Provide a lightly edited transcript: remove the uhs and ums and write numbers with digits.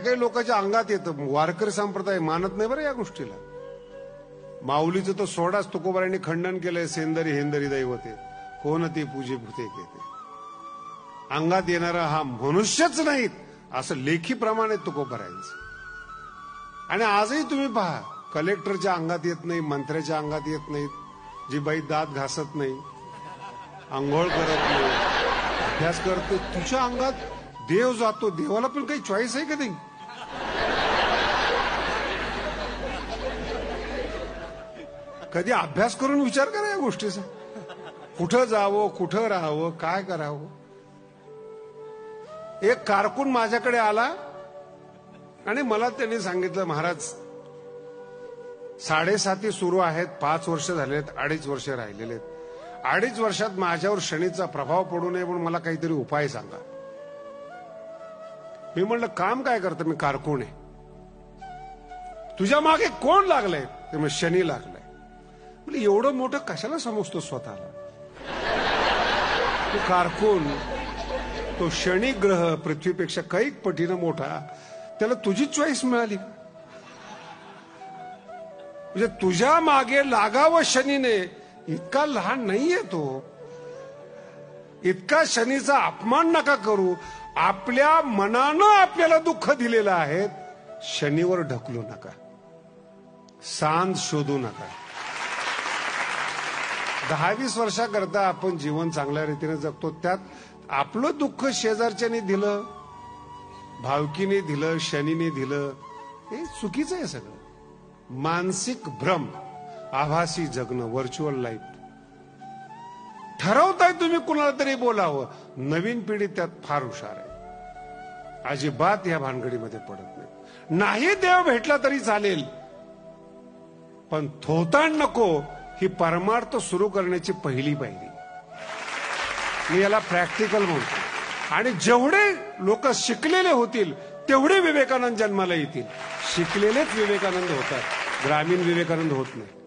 काही लोकांच्या अंगात येतं. वारकरी संप्रदाय मानत नाही बरं या गोष्टीला. माऊलीचं तो सोडाच तुकोबारांनी खंडन केलंय. सेंदरी हेंदरी दैवते कोण ती पूजे भूते केते. अंगात येणारा हा मनुष्यच नाहीत असं लेखी प्रमाणे तुकोबारांचं. आणि आजही तुम्ही पहा, कलेक्टरच्या अंगात येत नाही, मंत्र्याच्या अंगात येत नाहीत, जी बाई दात घासत नाही, आंघोळ करत नाही, अभ्यास करते, तुझ्या अंगात देव जातो. देवाला पण काही चॉईस आहे का नाही? कधी अभ्यास करून विचार करा या गोष्टीचा. कुठं जावं, कुठं राहावं, काय करावं. एक कारकून माझ्याकडे आला आणि मला त्यांनी सांगितलं, महाराज 7.5 सुरू आहेत, 5 वर्ष झालेत, 2.5 वर्ष राहिलेले आहेत. 2.5 वर्षात माझ्यावर शनीचा प्रभाव पडू नये म्हणून मला काहीतरी उपाय सांगा. मी म्हणलं, काम काय करतं? मी कारकून आहे. तुझ्या मागे कोण लागलंय? ते मग शनी लागलाय. म्हणजे एवढं मोठं कशाला समजतो स्वतःला? तो कारकून, तो शनी ग्रह पृथ्वीपेक्षा कैक पटीनं मोठा, त्याला तुझी चॉईस मिळाली. म्हणजे तुझ्या मागे लागावं शनीने, इतका लहान नाहीये तो. इतका शनीचा अपमान नका करू. आपल्या मनानं आपल्याला दुःख दिलेलं आहे, शनीवर ढकलू नका, सांज शोधू नका. 10-20 वर्षाकरता आपण जीवन चांगल्या रीतीने जगतो, त्यात आपलं दुःख शेजारच्याने दिलं, भावकीने दिलं, शनीने दिलं, हे चुकीचं आहे सगळं. मानसिक भ्रम, आभासी जगणं, व्हर्च्युअल लाईफ. ठरवताय तुम्ही कुणाला तरी बोलावं. नवीन पिढी त्यात फार हुशार आहे, अजिबात या भानगडीमध्ये पडत नाही. नाही देव भेटला तरी चालेल, पण थोताण नको. ही परमार्थ सुरू करण्याची पहिली पायरी. मी याला प्रॅक्टिकल म्हणतो. आणि जेवढे लोक शिकलेले होतील तेवढे विवेकानंद जन्माला येतील. शिकलेलेच विवेकानंद होतात, ग्रामीण विवेकानंद होत नाही.